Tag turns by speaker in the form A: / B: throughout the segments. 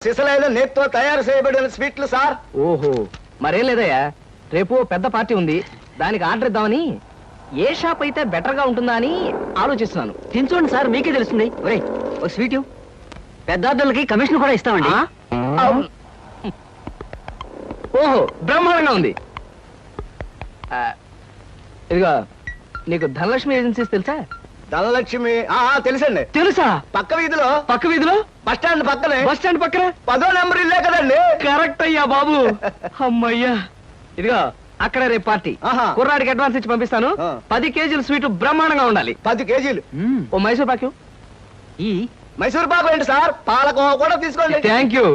A: సిసలైన నేత్తో తయారు చేయబడిన స్వీట్లు సార్.
B: ఓహో, మరేం లేదయ్యా, రేపు పెద్ద పార్టీ ఉంది, దానికి ఆర్డర్ ఇద్దామని. ఏ షాప్ అయితే బెటర్ గా ఉంటుందా అని ఆలోచిస్తున్నాను. తినచూడండి సార్, మీకే తెలుస్తుంది. ఒరే, ఒక స్వీట్ పెద్ద ఆర్డర్లకి కమిషన్ కూడా ఇస్తామండి. ఓహో, బ్రహ్మాండంగా ఉంది. ఇదిగో, నీకు ధనలక్ష్మి ఏజెన్సీస్ తెలుసా?
A: ధనలక్ష్మి తెలుసండి.
B: తెలుసా?
A: పక్క వీధిలో బస్ స్టాండ్ పక్కనే. 10వ నెంబర్ ఇల్లే కదండి.
B: కరెక్ట్ అయ్యా బాబు. అమ్మయ్యా. ఇదిగో, అక్కడ రేపు పార్టీ. కుర్రాడికి అడ్వాన్స్ ఇచ్చి పంపిస్తాను. 10 కేజీలు స్వీట్ బ్రహ్మాండంగా ఉండాలి.
A: 10 కేజీలు.
B: ఓ మైసూర్ పాకు. ఈ
A: మైసూర్ పాకు ఏంటి సార్, పాలకోవా కూడా తీసుకోండి.
B: Thank you.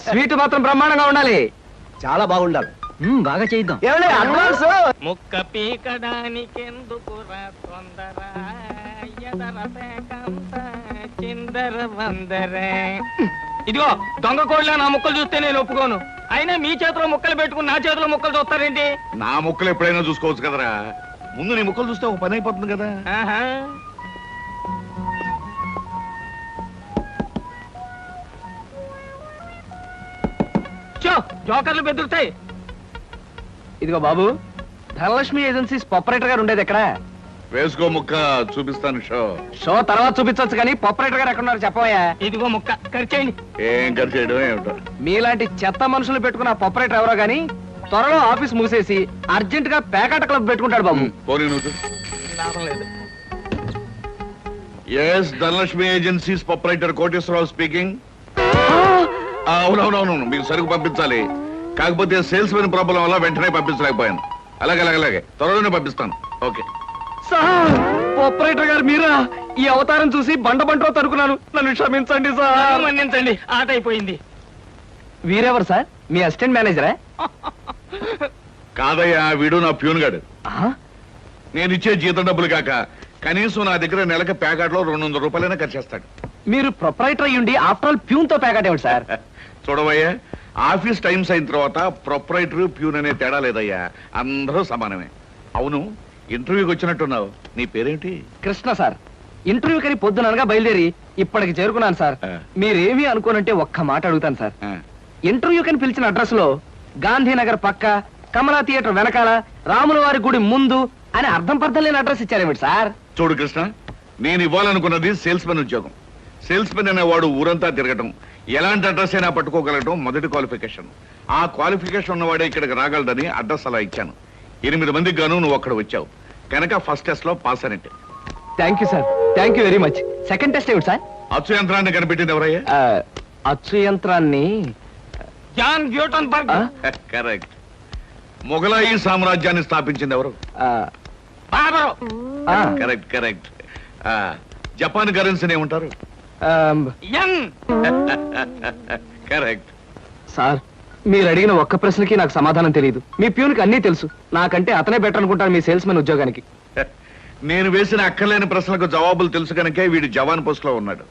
B: స్వీట్ మాత్రం బ్రహ్మాండంగా ఉండాలి.
A: చాలా బాగుండాలి.
B: బాగా చేద్దాం.
A: ఏమండి అడ్వాన్స్?
C: ముక్క పీకడానికెందుకు తొందర, చిందర వందర. ఇదిగో, దొంగ కోళ్ళ నా ముక్కలు చూస్తే నేను ఒప్పుకోను. అయినా మీ చేతిలో ముక్కలు పెట్టుకుని నా చేతిలో ముక్కలు చూస్తారేంటి?
D: నా ముక్కలు ఎప్పుడైనా చూసుకోవచ్చు కదరా. ముందు నీ ముక్కలు చూస్తే ఒక పని అయిపోతుంది కదా.
C: జోకర్లు బెదురుతాయి.
B: ఇదిగో బాబు, ధనలక్ష్మి ఏజెన్సీస్ ఆపరేటర్ గారు ఉండేది ఎక్కడ?
D: వేసుకో ముక్క, చూపిస్తాను.
B: షో తర్వాత చూపించవచ్చు కానీ ఆపరేటర్ గారు ఎక్కడున్నారు చెప్పవయ్యా.
C: ఇదిగో ముక్క, ఖర్చేయండి.
D: ఏం ఖర్చు చేయడం ఏమిటో.
B: మీలాంటి చెత్త మనుషులు పెట్టుకున్న ఆపరేటర్ ఎవరో గానీ త్వరలో ఆఫీస్ మూసేసి అర్జెంట్ గా పేకాట క్లబ్ పెట్టుకుంటాడు బాబు.
D: పోనీ నువ్వు.
C: లాభం లేదు.
D: Yes, Dhanalakshmi agencies proprietor Koteswararao speaking. అవునవునవును, మీకు సరుకు పంపించాలి. కాకపోతే సేల్స్ మెన్ ప్రాబ్లం వల్ల వెంటనే పంపించలేకపోయాను. అలాగే త్వరలోనే పంపిస్తాను. ఓకే
B: సార్, ఆపరేటర్ గారు మీరా? ఈ అవతారం చూసి బండలో తరుకున్నాను, నన్ను క్షమించండి సార్.
C: మన్నించండి, ఆట అయిపోయింది.
B: వీరెవరు సార్? మీ అసిస్టెంట్ మేనేజరా?
D: కాదయ్యా, వీడు నా ప్యూన్ గాడు. నేను ఇచ్చే జీతం డబ్బులు కాక కనీసం నా దగ్గర నెలకి ప్యాకెట్లో 200 రూపాయలైనా ఖర్చు చేస్తాడు.
B: మీరు ప్రొపరైటర్ అయ్యుండి ఆఫ్టర్ ఆల్ ప్యూన్ తో ప్యాకెట్ ఏమిటి సార్?
D: చూడవయ్యా, ఆఫీస్ టైమ్స్ అయిన తర్వాత ప్రొపరైటర్ ప్యూన్ అనే తేడా లేదయ్యా, అందరూ సమానమే. అవును, ఇంటర్వ్యూకి వచ్చినట్టున్నావు. నీ పేరేంటి?
B: కృష్ణ సార్. ఇంటర్వ్యూ కని పొద్దుననగా బయలుదేరి ఇప్పటికి చేరుకున్నాను సార్. మీరేమీ అనుకోనంటే ఒక్క మాట అడుగుతాను సార్. ఇంటర్వ్యూ కని పిలిచిన అడ్రస్ లో గాంధీనగర్ పక్క, కమలా థియేటర్ వెనకాల, రాముల వారి గుడి ముందు అని అర్థం పర్థం లేని అడ్రస్ ఇచ్చారేమిటి సార్?
D: చూడు కృష్ణ, నేను ఇవ్వాలనుకున్నది సేల్స్ మెన్ ఉద్యోగం. సేల్స్ మెన్ అనేవాడు ఊరంతా తిరగటం, ఎలాంటి అడ్రస్ అయినా పట్టుకోగలగటం మొదటి క్వాలిఫికేషన్. ఆ క్వాలిఫికేషన్ ఉన్నవాడే ఇక్కడికి రాగలడని అడ్రస్ అలా ఇచ్చాను. 8 మందికి గాను నువ్వు అక్కడ వచ్చావు కనుక ఫస్ట్ టెస్ట్ లో పాస్ అనేట్టు.
B: Thank you sir, thank you very much. Second test ఏమిటి సార్?
D: అచ్చు యంత్రాన్ని కనిపెట్టింది ఎవరయ్యా?
B: అచ్చు యంత్రాన్ని
C: జాన్ గ్యూటన్బర్గ్.
D: కరెక్ట్. మొఘలాయి సామ్రాజ్యాన్ని స్థాపించింది ఎవరు?
C: బాబరు.
D: కరెక్ట్. జపాన్ కరెన్సీని ఏమంటారు?
C: యన్.
D: కరెక్ట్.
B: సార్, మీరు అడిగిన ఒక్క ప్రశ్నకి నాకు సమాధానం తెలియదు. మీ ప్యూన్కి అన్నీ తెలుసు. నాకంటే అతనే బెటర్ అనుకుంటాను మీ సేల్స్ మెన్ ఉద్యోగానికి.
D: నేను వేసిన అక్కర్లేని ప్రశ్నలకు జవాబులు తెలుసు కనుకే వీడు జవాన్ పోస్ట్ లో ఉన్నాడు.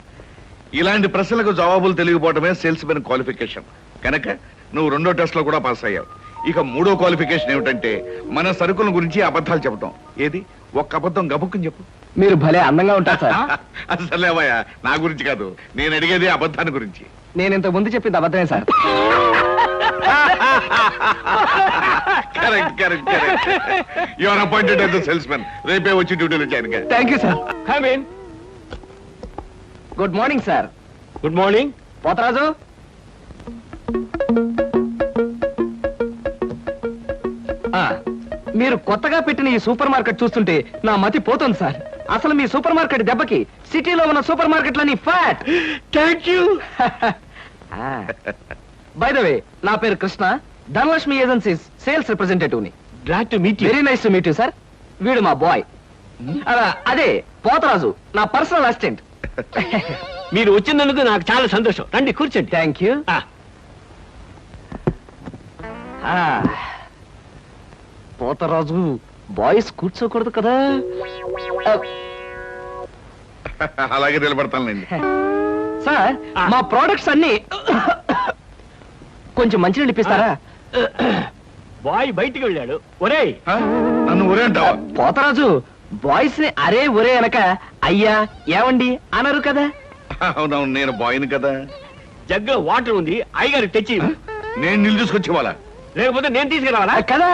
D: ఇలాంటి ప్రశ్నలకు జవాబులు తెలియకపోవడమే సేల్స్ మెన్ క్వాలిఫికేషన్. కనుక నువ్వు 2వ టెస్ట్ లో కూడా పాస్ అయ్యావు. ఇక 3వ క్వాలిఫికేషన్ ఏమిటంటే మన సరుకుల గురించి అబద్ధాలు చెప్పడం. ఏది, ఒక్క అబద్ధం గబుక్కుని చెప్పు.
B: మీరు భలే అందంగా ఉంటారు సార్.
D: అసలేవయ్యా, నా గురించి కాదు, నేను అడిగేది అబద్ధాన్ని గురించి.
B: నేను ఇంతకు ముందు చెప్పింది అబద్ధమే sir.
D: Correct. You are appointed as the salesmen. రేపే వచ్చి డ్యూటీలో జాయిన్ గా.
B: Thank you sir.
C: Come in.
B: Good morning sir.
C: Good morning.
B: Potharaju, మీరు కొత్తగా పెట్టిన ఈ సూపర్ మార్కెట్ చూస్తుంటే నా మతి పోతుంది సార్. అసలు మీ సూపర్ మార్కెట్ దెబ్బకి సిటీలో ఉన్న సూపర్ మార్కెట్లని ఫ్యాట్.
C: Thank you.
B: By the way, నా పేరు Krishna, Dhanalakshmi agencies sales representative ని.
C: Glad to meet you.
B: Very nice to meet you sir. వీడు మా బాయ్. అదే పోతరాజు, నా పర్సనల్ అసిస్టెంట్.
C: మీరు వచ్చినందుకు నాకు చాలా సంతోషం. రండి కూర్చోండి.
B: Thank you. పోతరాజు, బాయ్స్ కూర్చోకూడదు కదా?
D: అలాగే నిలబడతానండి.
B: సార్, మా ప్రోడక్ట్స్ అన్ని కొంచెం మంచినీళ్ళు ఇప్పిస్తారా?
C: బాయ్ బయటికి వెళ్ళాడు. ఒరేయ్,
D: నన్ను ఒరే అంటావా?
B: పోతరాజు, బాయ్స్ ని అరే ఒరే అనక అయ్యా ఏవండి అనరు కదా.
D: అవునవును, నేను బాయ్ని కదా.
A: జగ్గులో వాటర్ ఉంది, అయ్యగారు తెచ్చి
D: నేను నీళ్ళు తీసుకొచ్చి ఇవ్వాలా?
A: లేకపోతే నేను తీసుకురావాలా?
B: కదా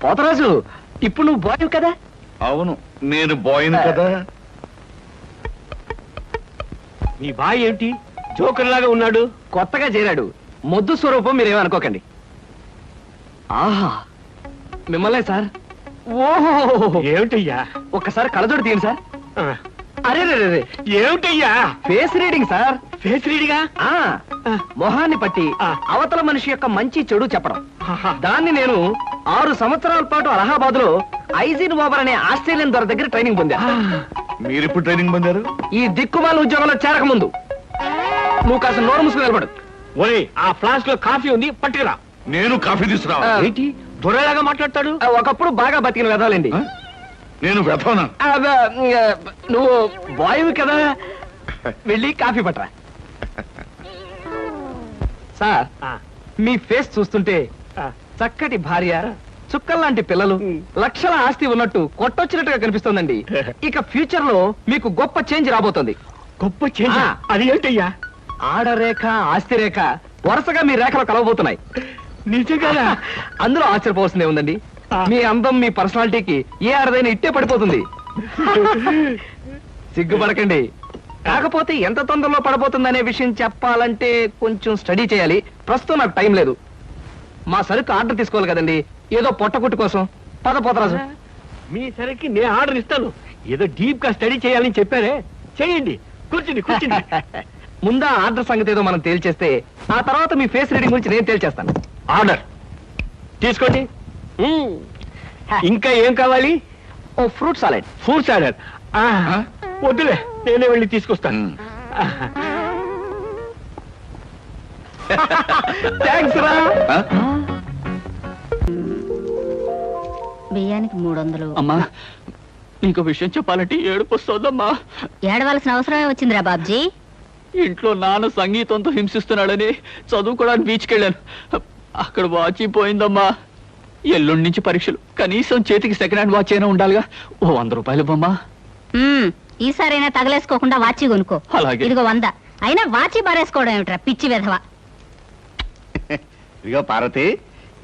B: పోతరాజు, ఇప్పుడు నువ్వు బాయ్ కదా?
D: అవును, నేను బాయ్ని కదా.
A: మీ బాయ్ ఏంటి జోకర్ లాగా ఉన్నాడు?
B: కొత్తగా చేరాడు, మొద్దు స్వరూపం, మీరేమనుకోకండి. ఆహా, మిమ్మల్నే సార్. ఓహో,
A: ఏమిటయ్యా?
B: ఒక్కసారి కళ్ళజోడు తీయండి సార్.
A: ఆ,
B: అరే రే రే,
A: ఏమిటయ్యా?
B: Face reading sir.
A: ఫేస్ రీడిగా?
B: ఆ మొహాన్ని పట్టి
A: ఆ.
B: అవతల మనిషి యొక్క మంచి చెడు చెప్పడం.
A: ఆహా.
B: దాన్ని నేను 6 సంవత్సరాల పాటు అలహాబాద్ లో ఐజిన్ ఓవర్ అనే ఆస్ట్రేలియన్ దొర దగ్గర ట్రైనింగ్ పొందా.
D: మీరెప్పుడు ట్రైనింగ్ పొందారు?
B: ఈ దిక్కుమాల ఉద్యోగంలో చేరక ముందు. నువ్వు కాస్త నోరు మూసుకుని నిలబడు.
A: ఓయ్, ఆ ఫ్లాస్క్ లో కాఫీ ఉంది, పట్టుకురా.
D: నేను కాఫీ తీసుకురా.
B: ఆ.
A: ఏంటి దొరలాగా మాట్లాడతాడు?
B: ఒకప్పుడు బాగా బతికిన వెదాలండి.
D: నేను వెతవనా?
B: నువ్వు బాయ్వి కదా, వెళ్ళి కాఫీ పట్టరా. సార్,
A: ఆ,
B: మీ ఫేస్ చూస్తుంటే
A: ఆ.
B: చక్కటి భార్య, చుక్కల్లాంటి పిల్లలు, లక్షల ఆస్తి ఉన్నట్టు కొట్టొచ్చినట్టుగా కనిపిస్తోందండి. ఇక ఫ్యూచర్ లో మీకు గొప్ప చేంజ్ రాబోతోంది.
A: గొప్ప చేంజ్.
B: ఆ.
A: అది ఏంటయ్యా?
B: ఆడరేఖ, ఆస్తి రేఖ వరుసగా మీ రేఖలో కలవబోతున్నాయి.
A: నిజంగానా?
B: అందులో ఆశ్చర్యపోవాల్సిందే ఉందండి.
A: ఆ.
B: మీ అందం, మీ పర్సనాలిటీకి ఏ ఆడదైనా ఇట్టే పడిపోతుంది. సిగ్గుపడకండి. కాకపోతే ఎంత తొందరలో పడబోతుందనే విషయం చెప్పాలంటే కొంచెం స్టడీ చేయాలి. ప్రస్తుతం నాకు టైం లేదు. మా సరుకు ఆర్డర్ తీసుకోవాలి కదండి, ఏదో పొట్టకుట్టు కోసం. పద పోతరాజు.
A: మీ సరికి నేను ఆర్డర్ ఇస్తాను. ఏదో డీప్ గా స్టడీ చేయాలని చెప్పారే, చేయండి. కూర్చుండి కూర్చుండి.
B: ముందా ఆర్డర్ సంగతి ఏదో మనం తేల్చేస్తే ఆ తర్వాత మీ ఫేస్ రీడింగ్ గురించి నేను తేల్చేస్తాను.
A: ఆర్డర్ తీసుకోండి. ఇంకా ఏం కావాలి?
B: ఓ ఫ్రూట్ సాలెడ్.
A: Fruits order. వద్దులే, నేనే వెళ్ళి తీసుకొస్తాను.
B: థ్యాంక్స్ రా.
E: బియ్యానికి 300.
C: అమ్మా, నీకు విషయం చెప్పాలంటే ఏడుపు వస్తుందమ్మా.
E: ఏడవలసిన అవసరమే వచ్చిందిరా బాబ్జీ.
C: ఇంట్లో నాన్న సంగీతంతో హింసిస్తున్నాడని చదువుకోవడానికి బీచ్కి వెళ్ళాను. అక్కడ వాచ్ పోయిందమ్మా. ఎల్లుండి నుంచి పరీక్షలు, కనీసం చేతికి సెకండ్ హ్యాండ్ వాచ్ అయినా ఉండాలిగా. ఓ 100 రూపాయలు బొమ్మా.
E: ఈసారైనా తగలేసుకోకుండా వాచి కొనుక్కో.
C: అలాగే.
E: ఇదిగో 100. అయినా వాచి బారేసుకోవడం ఏమిట్రా పిచ్చి వెధవ.
F: ఇదిగో పార్వతి,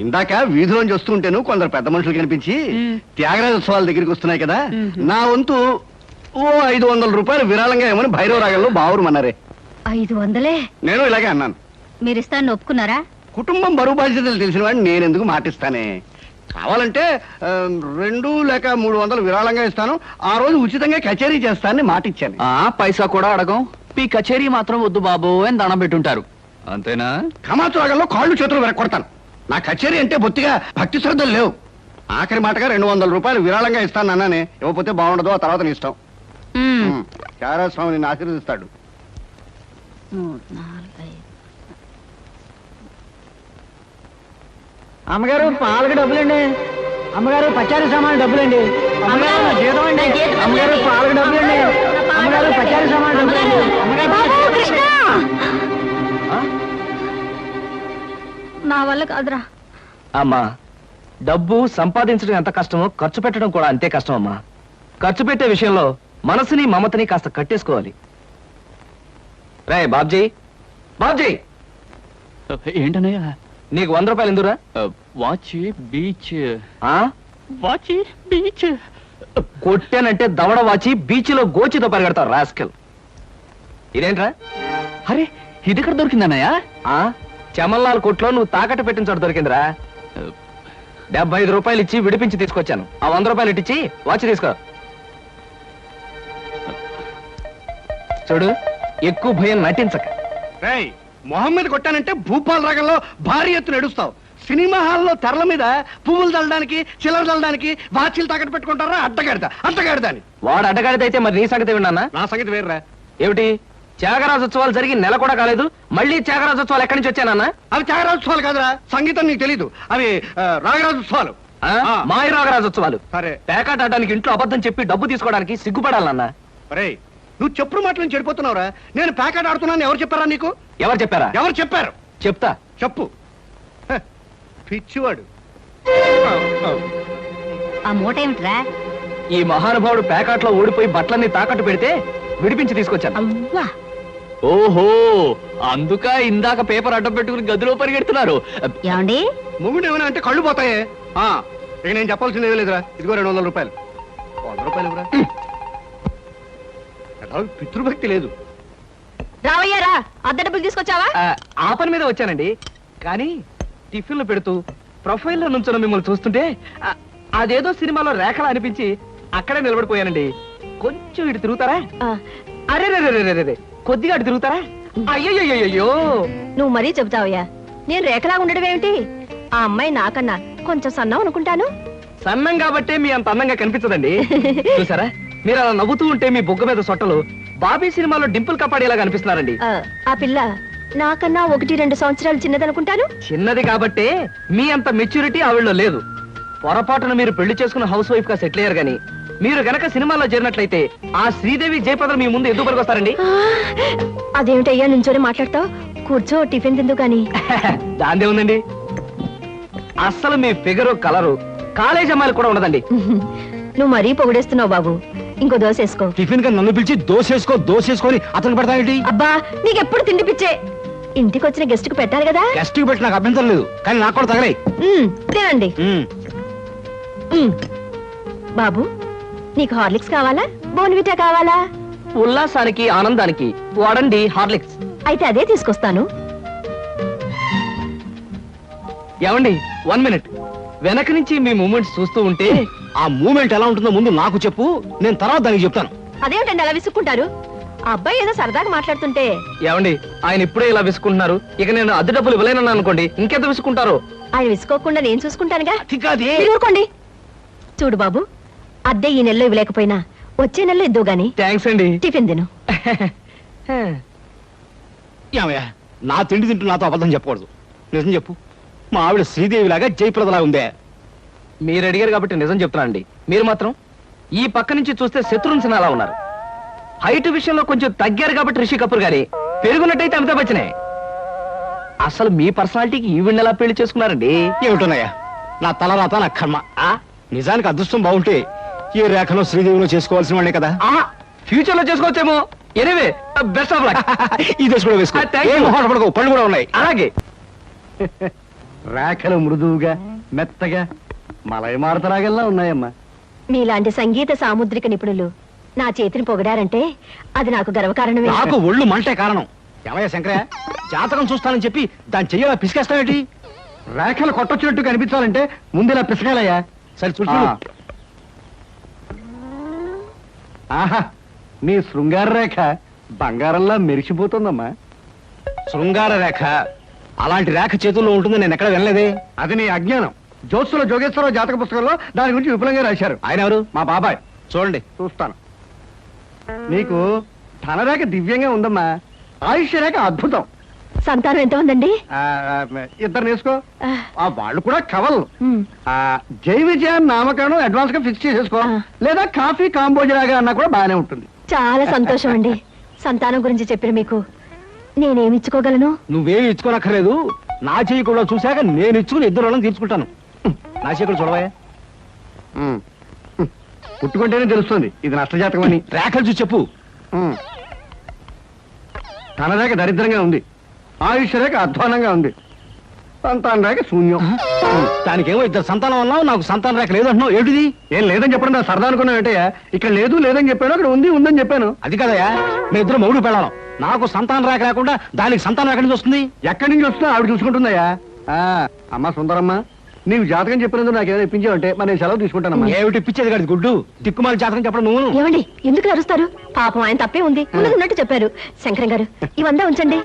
F: ఇందాక వీధిలోంచి వస్తుంటేను కొందరు పెద్ద మనుషులు కనిపించి త్యాగరాజోత్సవాల దగ్గరికి వస్తున్నాయి కదా, నా వంతు ఓ 500 రూపాయలు విరాళంగా ఏమని భైరవ రాగంలో బావురమన్నారే.
E: 500?
F: నేను ఇలాగే అన్నాను.
E: మీరిస్తాను ఒప్పుకున్నారా?
F: కుటుంబం బరువు బాధ్యతలు తెలిసిన వాడిని నేను ఎందుకు మాటిస్తానే. కావాలంటే 2 లేక 300 విరాళంగా ఇస్తాను, ఆ రోజు ఉచితంగా కచేరీ చేస్తానని మాటిచ్చాను.
C: పైసా కూడా అడగం. మీ కచేరీ మాత్రం వద్దు బాబు అని దండం పెట్టుంటారు, అంతేనా?
F: కమాతు రాగంలో కాళ్ళు చేతులు వెరకొడతాను. నా కచేరీ అంటే బొత్తిగా భక్తి శ్రద్ధలు లేవు. ఆఖరి మాటగా 200 రూపాయలు విరాళంగా ఇస్తాను అన్నానే. ఇవ్వకపోతే బాగుండదు, ఆ తర్వాత నీ ఇష్టం. చారాస్వామి నిన్ను ఆశీర్వదిస్తాడు.
E: 3, 4, 5.
B: అమ్మగారు పాలకు డబ్బులండి. అమ్మగారు పచారీ సామాన్ డబ్బులండి. అమ్మగారు నా జీతం అండి. అమ్మగారు పాలకు డబ్బులండి. అమ్మగారు పచారీ సామాన్ డబ్బులండి.
E: నా వల్ల కాదురా.
B: అమ్మా, డబ్బు సంపాదించడం ఎంత కష్టమో ఖర్చు పెట్టడం కూడా అంతే కష్టం అమ్మా. ఖర్చు పెట్టే విషయంలో మనసుని మమతని కాస్త కట్టేసుకోవాలి. రే బాబ్జీ, బాబ్జీ,
C: ఏంటనయ్యా?
B: నీకు 100 రూపాయలు ఎందురా?
C: Watch beach.
B: ఆ?
C: Watch beach.
B: కొట్టానంటే దవడ వాచి బీచ్లో గోచితో పరిగెడతావు రాస్కెల్. ఇదేంట్రా?
C: అరే, ఇది ఎక్కడ దొరికిందన్నయ్యా?
B: ఆ చమల్లాల్ కొట్లో నువ్వు తాకట్టు పెట్టిన చోట దొరికిందిరా. 75 రూపాయలు ఇచ్చి విడిపించి తీసుకొచ్చాను. ఆ 100 రూపాయలు ఇట్టించి వాచ్ తీసుకో. చూడు, ఎక్కువ భయం నటించక.
F: రేయ్, మొహం మీద కొట్టానంటే భూపాల్ రాగంలో భారీ ఎత్తున ఎడుస్తావు. సినిమా హాల్లో తెరల మీద పువ్వులు చల్లడానికి, చిల్లర చల్లడానికి వాచీలు తాకట్టు పెట్టుకుంటారా? అడ్డగాడిదా అని.
B: వాడు అడ్డగాడిదైతే మరి నీ సంగతి విన్నానా?
F: నా సంగతి వేర్రా.
B: ఏమిటి, త్యాగరాజోత్సవాలు జరిగి నెల కూడా కాలేదు, మళ్ళీ త్యాగరాజోత్సవాలు ఎక్కడి నుంచి వచ్చానన్నా?
F: అవి త్యాగరాజోత్సవాలు కాదురా, సంగీతం నీకు తెలీదు. అవి రాగరాజోత్సవాలు.
B: మాయ రాగరాజోత్సవాలు.
F: సరే.
B: పేకాట ఆడడానికి ఇంట్లో అబద్ధం చెప్పి డబ్బు తీసుకోవడానికి సిగ్గుపడాలన్నా?
F: రేయ్, నువ్వు చెప్పుడు మాటలను చెడిపోతున్నావురా. నేను ప్యాకెట్ ఆడుతున్నాను ఎవరు చెప్పారా నీకు?
B: ఎవరు చెప్పారా?
F: ఎవరు చెప్పారు?
B: చెప్తా.
F: చెప్పు. హ, పిచ్చివాడు.
E: ఆ మూట ఏమిట్రా?
B: ఈ మహానుభావుడు పేకాట్లో ఓడిపోయి బట్టలన్నీ తాకట్టు పెడితే విడిపించి తీసుకొచ్చాను.
E: అవ్వా.
C: ఓహో అందుక ఇందాక పేపర్ అడ్డం పెట్టుకుని గదిలో పరిగెడుతున్నారు.
E: ఏమండి
F: మొగుడు ఏమైనా అంటే కళ్ళు పోతాయే. ఇక నేను చెప్పాల్సింది ఏమీ లేదురా. ఇదిగో 200 రూపాయలు. 100 రూపాయలు ఇవ్వరా. పితృభక్తి లేదు.
E: రావయ్యారా అద్దె డబ్బులు తీసుకొచ్చావా?
B: ఆ పని మీద వచ్చానండి. కానీ టిఫిన్లు పెడుతూ ప్రొఫైల్లో నుంచున్న మిమ్మల్ని చూస్తుంటే అదేదో సినిమాలో రేఖలా అనిపించి అక్కడే నిలబడిపోయానండి. కొంచెం ఇటు తిరుగుతారా? అరే రే కొద్దిగా అటు తిరుగుతారా? అయ్యయ్యో
E: నువ్వు మరీ చెబుతావయ్యా. నేను రేఖలా ఉండడం ఏమిటి? ఆ అమ్మాయి నాకన్నా కొంచెం సన్నం అనుకుంటాను.
B: సన్నం కాబట్టే మీ అంత అందంగా కనిపించదండి. చూసారా, మీరు అలా నవ్వుతూ ఉంటే మీ బొగ్గ మీద సొట్టలు బాబీ సినిమాలో డింపుల్ కపాడేలా కనిపిస్తున్నారండి.
E: ఆ పిల్ల నాకన్నా 1-2 సంవత్సరాలు చిన్నదనుకుంటాను.
B: చిన్నది కాబట్టే మీ అంత మెచ్యూరిటీ ఆవిడలో లేదు. పొరపాటున మీరు పెళ్లి చేసుకున్న హౌస్ వైఫ్ గా సెటిల్ అయ్యారు గాని మీరు గనక సినిమాలో చేరినట్లయితే ఆ శ్రీదేవి జయపదలు మీ ముందు ఎందుకు వస్తారండి?
E: అదేమిటయ్యా నుంచోనే మాట్లాడతావు? కూర్చో, టిఫిన్ తిందు గాని.
B: దాందే ఉందండి. అస్సలు మీ ఫిగరు కలరు కాలేజ్ అమ్మాయిలు కూడా ఉండదండి.
E: నువ్వు మరీ పొగిడేస్తున్నావు బాబు. ఇంకో దోశ వేసుకో.
F: టిఫిన్ గా నన్ను పిలిచి దోసేసుకొని అతను పెడతానేంటి?
E: అబ్బా నీకెప్పుడు తిండి పిచ్చే. ఇంటికి వచ్చిన గెస్ట్ కు పెట్టాలి కదా.
F: గెస్ట్ కి పెట్టి నాకు అభ్యంతరం లేదు, కానీ నాకు కూడా తగలే.
E: తినండి. బాబు నీకు హార్లిక్స్ కావాలా, బోన్విటా కావాలా?
B: ఉల్లాసానికి ఆనందానికి వాడండి హార్లిక్స్.
E: అయితే అదే తీసుకొస్తాను.
B: ఏమండి 1 మినిట్. వెనక నుంచి మీ మూమెంట్స్ చూస్తూ ఉంటే
F: ఆ మూమెంట్ ఎలా ఉంటుందో ముందు నాకు చెప్పు, నేను తర్వాత దానికి చెప్తాను.
E: అదేమిటండి అలా విసుక్కుంటారు? ఆ అబ్బాయి ఏదో సరదాగా మాట్లాడుతుంటే.
B: ఏమండి ఆయన ఇప్పుడే ఇలా విసుకుంటున్నారు, ఇక నేను అద్దె డబ్బులు ఇవ్వలేనన్నా అనుకోండి ఇంకెంత విసుకుంటారు.
E: ఆయన విసుకోకుండా నేను చూసుకుంటానుగా.
F: అతికాదే.
E: మీరు ఊరుకోండి. చూడు బాబు, అద్దె ఈ నెలలో ఇవ్వలేకపోయినా వచ్చే నెలలో ఇద్దు గాని.
B: థ్యాంక్స్ అండి.
E: టిఫిన్ తిను.
F: ఏమయ్యా, నా తిండి తింటూ నాతో అబద్ధం చెప్పకూడదు. నిజం చెప్పు, మా ఆవిడ శ్రీదేవిలాగా జయప్రదలా ఉందే?
B: మీరు అడిగారు కాబట్టి నిజం చెప్తున్నా అండి. మీరు మాత్రం ఈ పక్క నుంచి చూస్తే శత్రుఘ్న సిన్హా ఉన్నారు. హైట్ విషయంలో కొంచెం తగ్గారు కాబట్టి రిషి కపూర్ గారి, పెరుగున్నట్టయితే అమితాబ్ బచ్చనే. అసలు మీ పర్సనాలిటీకి ఈవిడ్ని ఎలా పెళ్లి చేసుకున్నారండి?
F: ఏమిటోనయ్యా, నా తలరాత నా కర్మ. నిజానికి అదృష్టం బాగుంటే ఈ రేఖలో శ్రీదేవిలో చేసుకోవాల్సిన వాళ్ళే కదా.
B: ఫ్యూచర్ లో చేసుకోవచ్చేమో. Anyway best of luck.
F: ఈ దశ కూడా వేసుకో. ఏం మొహాట పడకు, పళ్ళు కూడా ఉన్నాయి.
B: అలాగే.
F: రేఖలు మృదువుగా మెత్తగా మలయమారుతరాగల్లా ఉన్నాయమ్మా.
E: మీలాంటి సంగీత సాముద్రిక నిపుణులు నా చేతిని పొగిడారంటే అది నాకు గర్వకారణమే.
F: నాకు ఒళ్ళు మంటే కారణం. ఏమయ్యా శంకరయ్య, జాతకం చూస్తానని చెప్పి దాన్ని చెయ్యాలా పిసికేస్తావేంటి? రేఖలు కొట్టొచ్చినట్టు కనిపించాలంటే ముందు ఇలా పిసకాలయ్యా. సరే చూడు. ఆహా, నీ శృంగార రేఖ బంగారంలా మెరిసిపోతుందమ్మా. శృంగార రేఖ అలాంటి రేఖ చేతుల్లో ఉంటుంది నేను ఎక్కడ వినలేదే. అది నీ అజ్ఞానం. జోత్సుల జోగేశ్వరరావు జాతక పుస్తకంలో దాని గురించి విపులంగా రాశారు. ఆయన ఎవరు? మా బాబాయ్. చూడండి, చూస్తాను. నీకు ధనరేఖ దివ్యంగా ఉందమ్మా. ఆయుష్య రేఖ అద్భుతం.
E: సంతానం ఎంత ఉందండి?
F: 2 నేర్చుకో. వాళ్ళు కూడా కవల్.
E: ఉమ్.
F: జై విజయాన్ని నామకరణం అడ్వాన్స్ గా ఫిక్స్ చేసేసుకో. లేదా కాఫీ కాంబోజరాగా అన్నా కూడా బాగానే ఉంటుంది.
E: చాలా సంతోషం అండి. సంతానం గురించి చెప్పిన మీకు నేనేమి ఇచ్చుకోగలను?
F: నువ్వేమి ఇచ్చుకోనక్కర్లేదు. నా చెయ్యి కూడా చూశాక నేను ఇచ్చుకుని 2 రోజులను తీర్చుకుంటాను. నా చెయ్యి కూడా చూడవా. పుట్టుకుంటేనే తెలుస్తుంది ఇది నష్టజాతకం అని. రేఖలు చూసి చెప్పు. ధనరేఖ దరిద్రంగా ఉంది, ఆయుష్ రేఖ అధ్వానంగా ఉంది, సంతాన రేఖ శూన్యం. దానికేమో 2 సంతానం అన్నావు, నాకు సంతాన రేఖ లేదంటున్నావు. ఏమిటిది? ఏం లేదని చెప్పడం నా సరదా అనుకున్నావు ఏంటయ్యా? ఇక్కడ లేదు లేదని చెప్పాను, అక్కడ ఉంది ఉందని చెప్పాను. అది కదయ్యా, మీ ఇద్దరు మొగుడు పెళ్ళాం. నాకు సంతాన రేఖ లేకుండా దానికి సంతానం ఎక్కడి నుంచి వస్తుంది? ఎక్కడి నుంచి వస్తుందో ఆవిడ చూసుకుంటుందయ్యా. అమ్మా సుందరమ్మ, నీవు జాతకం చెప్పినందుకు నాకు ఏదైనా ఇప్పించావంటే మరి నేను సెలవు తీసుకుంటానమ్మా. ఏమిటి ఇప్పించేది కాదు గుడ్డు, దిక్కుమాలి జాతకం చెప్పడం నువ్వు.
E: ఏమండి ఎందుకు అరుస్తారు? పాపం ఆయన తప్పే ఉంది, ఉన్నట్టు చెప్పారు. శంకరం గారు ఇవంతా ఉంచండి.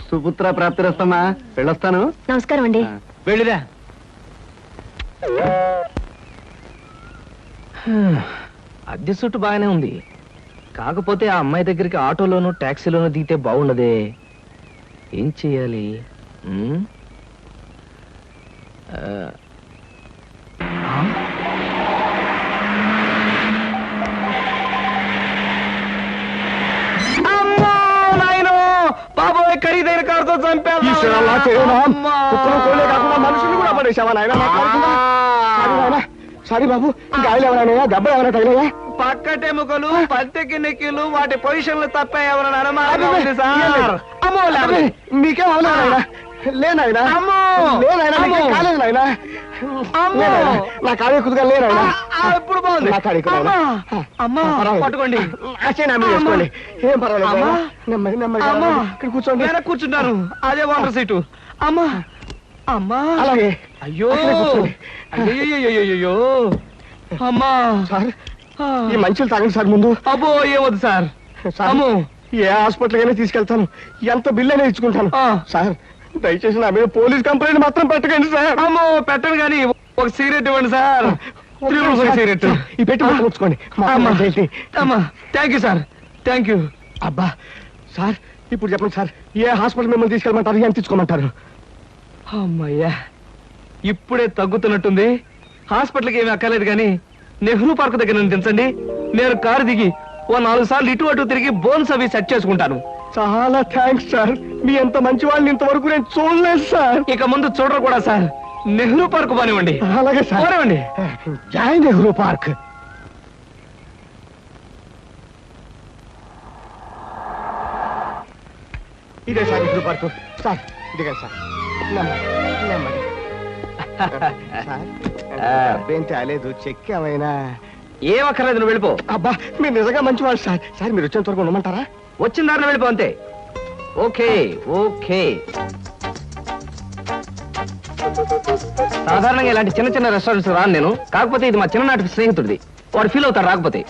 F: సుపుత్ర ప్రాప్తిరస్తమ్మా, వెళ్ళొస్తాను.
E: నమస్కారం అండి.
F: వెళ్ళిరా.
B: అద్దె సుట్టు బాగానే ఉంది, కాకపోతే ఆ అమ్మాయి దగ్గరికి ఆటోలోను టాక్సీలోను దిగితే బాగుండదే. ఏం చెయ్యాలి? బాబోయ్, ఖరీదైన కారుతో చంపాను.
F: మనుషులు కూడా పడేసావా నాయన? సారీ బాబు, గాయలు ఎవరైనా దెబ్బలు ఎవరైనా తగిలేదా?
B: పక్కటెముకలు పత్తికి నెక్కిలు వాటి పొజిషన్లు తప్ప ఎవరైనా అనుమానం ఉంది సార్. అమ్మో,
F: అబ్బే, మీకేం అవలేదు నాయనా. లేనాయనా
B: అమ్మో.
F: లేనాయనా, మీకేం
B: అమ్మో.
F: కాలేదు నాయనా.
B: అమ్మో.
F: లేనాయనా, నా కాడే కుదుగా లేనాయనా.
B: ఇప్పుడు బాగుంది.
F: నా కాడే కుదుగా.
B: అమ్మా
F: పర్వాలేదు.
B: పట్టుకోండి.
F: చేసుకోండి, ఏం పర్వాలేదు
B: అమ్మా.
F: నాయనా. నెమ్మది నెమ్మది
B: అమ్మా.
F: ఇక్కడ కూర్చోండి.
B: వెనక్కి కూర్చుంటాను, అదే వాటర్ సీటు. అమ్మా అమ్మా.
F: అలాగే
B: అయ్యో
F: అక్కడే కూర్చోండి.
B: అయ్యో అమ్మా.
F: సార్, ఈ మంచులు తాగండి సార్ ముందు.
B: అబ్బో ఏమొద్దు సార్.
F: సార్,
B: అమ్మో.
F: ఏ హాస్పిటల్ అయినా తీసుకెళ్తాను, ఎంత బిల్ అయినా ఇచ్చుకుంటాను.
B: ఆ.
F: సార్, దయచేసి నా మీద పోలీస్ కంప్లైంట్ మాత్రం పెట్టకండి సార్.
B: అమ్మో పెట్టను కానీ ఒక సిగరెట్ ఇవ్వండి సార్. సిగరెట్
F: ఈ పెట్టి ఉంచుకోండి.
B: అమ్మా అమ్మా. Thank you sir, thank you.
F: అబ్బా సార్, ఇప్పుడు చెప్పండి సార్, ఏ హాస్పిటల్ మిమ్మల్ని తీసుకెళ్ళమంటారు, ఎంత తీసుకోమంటారు?
B: అమ్మయ్యా, ఇప్పుడే తగ్గుతున్నట్టుంది. హాస్పిటల్కి ఏమీ అక్కర్లేదు కానీ నెహ్రూ పార్క్ దగ్గర నన్ను దించండి. నేను కారు దిగి ఓ 4 సార్లు ఇటు అటు తిరిగి బోన్స్ అవి సెట్ చేసుకుంటాను.
F: చాలా థ్యాంక్స్ సార్, మీ ఎంత మంచి వాళ్ళని ఇంతవరకు నేను చూడలేదు సార్.
B: ఇక ముందు చూడరు కూడా సార్. నెహ్రూ పార్క్ బానివ్వండి.
F: అలాగే సార్,
B: పోనివ్వండి.
F: జై నెహ్రూ పార్క్. ఇదే సార్ నెహ్రూ పార్క్. సార్ ఇదిగా సార్, నెమ్మది నెమ్మది. సార్, అబ్బేం తేలేదు, చెక్ ఏమైనా?
B: ఏం అక్కర్లేదు, నువ్వు వెళ్ళిపో.
F: అబ్బా, మీరు నిజంగా మంచివాళ్ళు సార్. సార్, మీరు వచ్చేంత వరకు ఉండమంటారా?
B: వచ్చిన దారిలో వెళ్ళిపో అంతే. Okay okay. సాధారణంగా ఇలాంటి చిన్న చిన్న రెస్టారెంట్స్ రాను నేను. కాకపోతే ఇది మా చిన్ననాటి స్నేహితుడిది, వాడు ఫీల్ అవుతాడు రాకపోతే.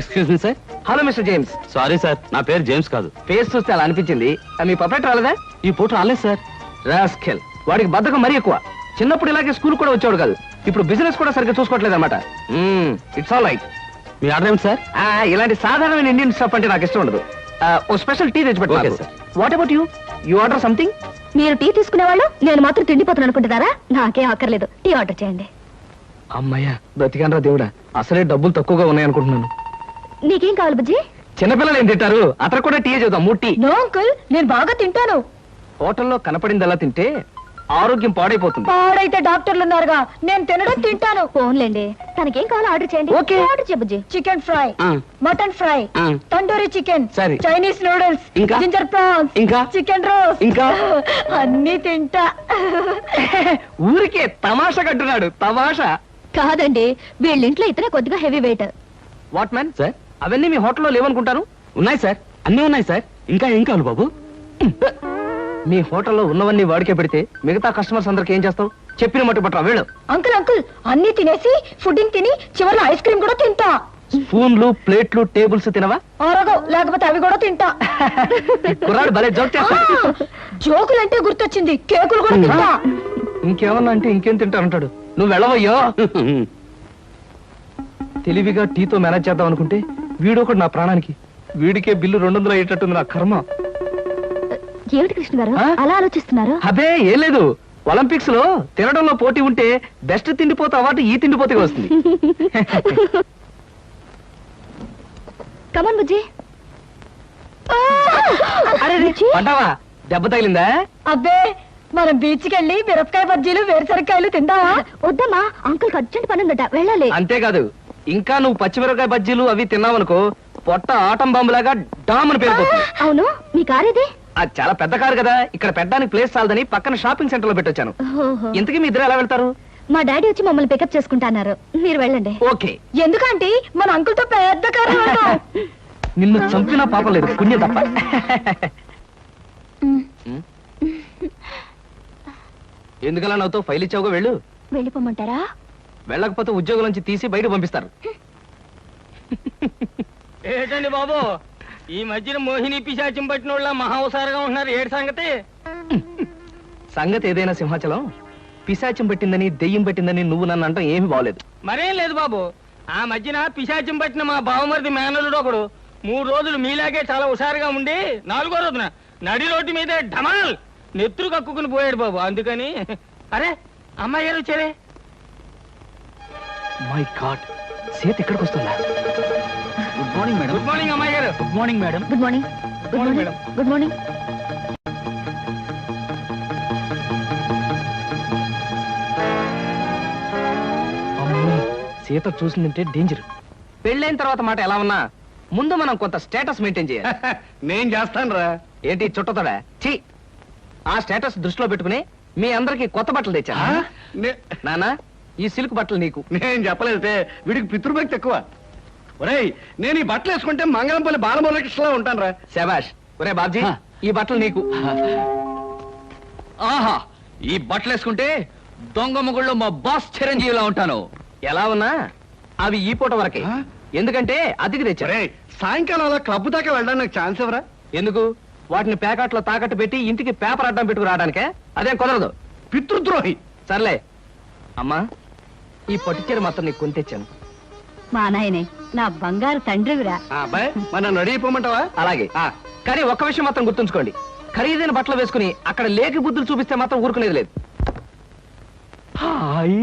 C: Excuse me sir.
B: Hello mister James.
C: Sorry sir, నా పేరు జేమ్స్ కాదు.
B: ఫేస్ చూస్తే అలా అనిపించింది. మీ పర్ఫెక్ట్ రాలేదా?
C: ఈ పూట రాలేదు సార్.
B: రాస్కెల్, వాడికి బద్ధకం మరీ ఎక్కువ. చిన్నప్పుడు ఇలాగే స్కూల్ కూడా వచ్చాడు కాదు, ఇప్పుడు బిజినెస్ కూడా సరిగ్గా చూసుకోవట్లేదు అనమాట. It's all right.
C: Me order ఏమిటి సార్?
B: ఇలాంటి సాధారణమైన ఇండియన్ స్టఫ్ అంటే నాకు ఇష్టం ఉండదు. ఓ స్పెషల్ టీ తెచ్చి
C: Okay,
B: పెట్టాలి.
C: sir.
B: What about you? You order something?
E: మీరు టీ తీసుకునేవాళ్ళు, నేను మాత్రం తిండిపోతాను అనుకుంటున్నారా? నాకేం అక్కర్లేదు, టీ ఆర్డర్ చేయండి.
B: అమ్మయ్యా, బ్రతికానరా దేవుడా. అసలే డబ్బులు తక్కువగా ఉన్నాయనుకుంటున్నాను.
E: నీకేం కావాలి బుజ్జి?
B: చిన్నపిల్లలు ఏం తింటారు, అతను కూడా టీ చేద్దాం. 3 టీ.
E: నో అంకుల్, నేను బాగా తింటాను.
B: హోటల్లో కనపడిందలా తింటే ఆరోగ్యం పాడైపోతుంది.
E: పాడైతే డాక్టర్లు ఉన్నారుగా, నేను తినడం తింటాను. ఫోన్లేండి, తనకేం కావాలో ఆర్డర్ చేయండి.
B: ఓకే.
E: ఆర్డర్ చేయ బుజ్జి. చికెన్ ఫ్రై,
B: ఆ.
E: మటన్ ఫ్రై,
B: ఆ.
E: తండూరి చికెన్,
B: సరే.
E: చైనీస్ నూడిల్స్,
B: ఇంకా?
E: జింజర్ ప్రాన్స్,
B: ఇంకా?
E: చికెన్ రోస్,
B: ఇంకా?
E: అన్ని తింటా.
B: ఊరికే తమాషా కట్టున్నాడు, తమాషా.
E: కాదండి, వీళ్ళింట్లో ఇతనే కొద్దిగా heavy weight.
B: What man sir, అవన్నీ మీ హోటల్లో లేవనుకుంటాను.
C: ఉన్నాయి సార్, అన్నీ ఉన్నాయి సార్. ఇంకా ఏం కావాలి బాబు?
B: మీ హోటల్లో ఉన్నవన్నీ వాడికే పెడితే మిగతా కస్టమర్స్ అందరికి ఏం చేస్తావు? చెప్పిన మట్టు పట్టరా వెళ్ళు.
E: అంకుల్ అంకుల్, అన్ని తినేసి ఫుడ్డింగ్ తిని చివరిలో ఐస్ క్రీమ్ కూడా తింటా.
B: స్పూన్లు ప్లేట్లు టేబుల్స్ తినవా?
E: ఆరగో, లేకపోతే అవి కూడా తింటా.
B: కుర్రాడు భలే జోక్ చేస్తా.
E: జోకులంటే గుర్తొచ్చింది, కేకులు కూడా తింటా.
B: ఇంకేమన్నా అంటే ఇంకేం తింటానంటాడు. నువ్వు వెళ్ళవయ్యో. తెలివిగా టీతో మేనేజ్ చేద్దాం అనుకుంటే వీడొకడు నా ప్రాణానికి. వీడికే బిల్లు 200 అయ్యేటట్టుంది నా కర్మ.
E: ఏమిటి కృష్ణ గారు
B: ఆ?
E: అలా ఆలోచిస్తున్నారు?
B: అదే ఏం లేదు, ఒలింపిక్స్ లో తినడంలో పోటీ ఉంటే బెస్ట్ తిండిపోతే అవార్డు ఈ తిండిపోతే వస్తుంది.
E: కమన్ బుజ్జి.
B: అరే పంటావా, దెబ్బ తగిలిందా?
E: అబ్బే, మనం బీచ్ కి వెళ్ళి మిరపకాయ బజ్జీలు వేరుసరికాయలు తిందామా? వద్దమ్మా, అంకుల్ అర్జెంట్ పని ఉందట, వెళ్ళాలి.
B: అంతేకాదు, ఇంకా నువ్వు పచ్చిమిరపకాయ బజ్జీలు అవి తిన్నావనుకో పొట్ట ఆటం బాంబులాగా డామ్ అని పేరుపోతుంది.
E: అవును, మీ కార్ ఇది?
B: అది చాలా పెద్ద కారు కదా, ఇక్కడ పెట్టడానికి ప్లేస్ చాలదని పక్కన షాపింగ్ సెంటర్ లో పెట్టొచ్చాను.
E: ఓహో.
B: ఇంతకీ మీ ఇద్దరు ఎలా వెళ్తారు?
E: మా డాడీ వచ్చి మమ్మల్ని పికప్ చేసుకుంటా అన్నారు, మీరు వెళ్ళండి.
B: ఓకే.
E: ఎందుకంటే మన అంకుల్ తో పెద్ద కారు.
B: నిన్ను చంపినా పాపం లేదు, పుణ్యం తప్ప. ఎందుకలా నవ్వుతో ఫైల్ ఇచ్చావుగా, వెళ్ళు.
E: వెళ్ళిపోమంటారా?
B: వెళ్ళకపోతే ఉద్యోగం నుంచి తీసి బయట పంపిస్తారు.
G: ఏంటండి బాబు, ఈ మధ్యన మోహిని పిశాచం పట్టిన వాళ్ళ మహావసారగా ఉంటున్నారు, ఏడు సంగతి?
B: సంగతి ఏదైనా సింహాచలం, పిశాచం పట్టిందని దెయ్యం పట్టిందని నువ్వు నన్ను అంటాం ఏమి బాగలేదు.
G: మరేం లేదు బాబు, ఆ మధ్యన పిశాచం పట్టిన మా బావమరిది మేనలుడు ఒకడు 3 రోజులు మీలాగే చాలా హుషారుగా ఉండి 4వ రోజున నడి రోడ్డు మీదే ఢమాల్ నెత్తురు కక్కుకుని పోయాడు బాబు. అందుకని అరే అమ్మాయి గారు వచ్చారే.
B: మై గాడ్, సీత ఎక్కడికి వస్తుందా?
C: Good morning madam.
G: Good morning అమ్మాయి గారు.
C: Good morning madam.
E: Good morning. Good
G: morning,
E: morning. Good morning.
B: అమ్మో, సీత చూసిందంటే డేంజర్. పెళ్ళైన తర్వాత మాట ఎలా ఉన్నా ముందు మనం కొంత స్టేటస్ మెయింటైన్ చేయాలి.
F: నేను చేస్తాను రా.
B: ఏంటి చుట్టతోడా? ఛీ! ఆ స్టేటస్ దృష్టిలో పెట్టుకుని మీ అందరికి కొత్త బట్టలు తెచ్చా. నానా, ఈ సిల్క్ బట్టలు నీకు.
F: నేను చెప్పలేదే, వీడికి పితృభక్తి ఎక్కువ. ఒరేయ్, నేను ఈ బట్టలు వేసుకుంటే మంగళంపల్లి బాలమురకృష్ణలా ఉంటాను రా.
B: శబాష్. ఒరే బాబ్జీ, ఈ బట్టలు నీకు.
C: ఆహా, ఈ బట్టలు వేసుకుంటే దొంగ మొగుళ్ళో మా బాస్ చిరంజీవిలా ఉంటాను.
B: ఎలా ఉన్నా అవి ఈ పూట వరకే. ఎందుకంటే అతికి తెచ్చా.
F: ఒరేయ్, సాయంకాలం అలా క్లబ్ దాకా వెళ్ళడానికి నాకు ఛాన్స్ ఎవరా?
B: ఎందుకు? వాటిని ప్యాకెట్లో తాకట్టు పెట్టి ఇంటికి పేపర్ అడ్డం పెట్టుకు రావడానికే? అదేం కుదరదు.
F: పితృద్రోహి.
B: సర్లే అమ్మా, ఈ పట్టుచీర మాత్రం నీకు కొని తెచ్చాను.
E: మా నాయనే నా బంగారు తండ్రివిరా.
F: అబ్బాయి, మన నడిపోమంటావా?
B: అలాగే. కానీ ఒక్క విషయం మాత్రం గుర్తుంచుకోండి, ఖరీదైన బట్టలు వేసుకుని అక్కడ లేకి బుద్ధులు చూపిస్తే మాత్రం ఊరుకునేది లేదు.
C: హాయ్,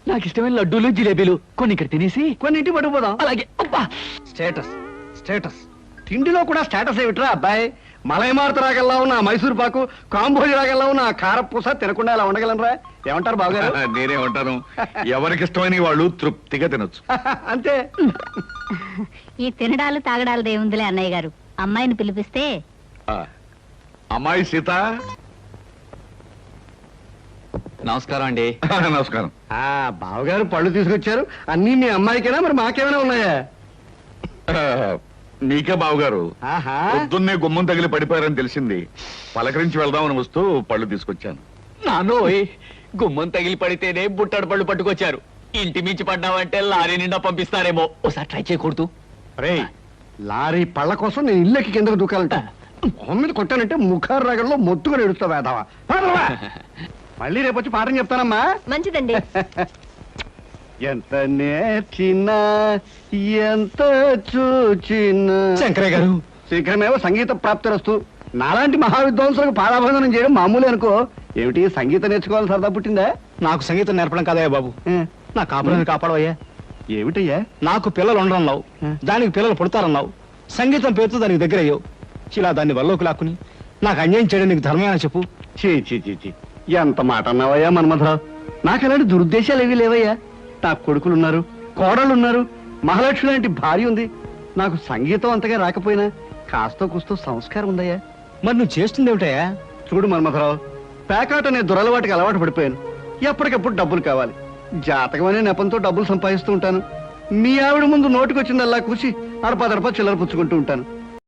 C: నాకు ఇష్టమైన లడ్డూలు జిలేబీలు కొన్ని ఇక్కడ తినేసి
F: కొన్ని ఇంటి పట్టుకుపోదాం.
C: అలాగే. అబ్బా,
B: స్టేటస్ స్టేటస్.
F: తిండిలో కూడా స్టేటస్ ఏమిట్రా అబ్బాయి? మలయమారుత రాగల్లా ఉన్న ఆ మైసూర్ పాకు, కాంబోజి రాగల్లా ఉన్న ఆ కారపూస తినకుండా అలా ఉండగలనరా? ఏమంటారు బావగారు?
D: నేనే ఉంటాను. ఎవరికి ఇష్టమైన వాళ్ళు తృప్తిగా తినొచ్చు.
F: అంతే.
E: ఈ తినడాలు తాగడాలు దేవుందిలే అన్నయ్య గారు. అమ్మాయిని పిలిపిస్తే
D: ఆ, అమ్మాయి సీత.
C: నమస్కారం అండి.
D: నమస్కారం.
F: ఆ బావగారు పళ్ళు తీసుకొచ్చారు. అన్నీ మీ అమ్మాయికేనా, మరి మాకేమైనా ఉన్నాయా?
D: ఆ, మీకే బావగారు.
F: ఆహా.
D: పొద్దున్నే గుమ్మం తగిలి పడిపోయారని తెలిసింది. పలకరించి వెళ్దామని వస్తూ పళ్ళు తీసుకొచ్చాను.
C: నానోయ్, గుమ్మం తగిలి పడితేనే బుట్టడు పళ్ళు పట్టుకొచ్చారు. ఇంటి మించి పడ్డావంటే లారీ నిండా పంపిస్తారేమో. ఒకసారి ట్రై చేయకూడదు.
F: రేయ్, లారీ పళ్ళ కోసం నేను ఇల్లెక్కి కిందకు దూకాలంట. మొహం మీద కొట్టానంటే ముఖారు రాగంలో మొత్తుగా ఎడుస్తావు వేదావా. మళ్ళీ రేపు వచ్చి పాఠం చెప్తానమ్మా.
E: మంచిదండి.
F: ఎంత నేర్చినా ఎంత చూచినా.
B: శంకరయ్య గారు,
F: శీఘ్రమేవో సంగీత ప్రాప్తిరస్తు. నాలాంటి మహావిద్వాంసులకు పాదాభందనం చేయడం మామూలే అనుకో. ఏమిటి, సంగీతం నేర్చుకోవాలని సరదా పుట్టిందా?
B: నాకు సంగీతం నేర్పడం కాదయ్యా బాబు, నా కాపురాన్ని కాపాడవయ్యా.
F: ఏమిటయ్యా?
B: నాకు పిల్లలు ఉండరన్నావు, దానికి పిల్లలు పుడతారన్నావు, సంగీతం పేరుతో దానికి దగ్గర అయ్యావు. ఇలా దాన్ని వల్లోకి లాక్కుని నాకు అన్యాయం చేయడం నీకు ధర్మమేనా చెప్పు?
F: చీ ఎంత మాట అన్నావయ్యా మన్మథరావు. నాకు అలాంటి దురుద్దేశాలు ఏవీ లేవయ్యా. నాకు కొడుకులున్నారు, కోడళ్ళున్నారు, మహాలక్ష్మి లాంటి భార్య ఉంది. నాకు సంగీతం అంతగా రాకపోయినా కాస్తో కూస్తో సంస్కారం ఉందయ్యా.
B: మరి నువ్వు చేస్తుంది ఏమిటయ్యా?
F: చూడు మన్మథరావు, పేకాట అనే దురలవాటికి అలవాటు పడిపోయాను. ఎప్పటికప్పుడు డబ్బులు కావాలి. జాతకం అనే నెపంతో డబ్బులు సంపాదిస్తూ ఉంటాను. మీ ఆవిడ ముందు నోటికొచ్చిందల్లా కూసి అడపా చిల్లర పుచ్చుకుంటూ ఉంటాను.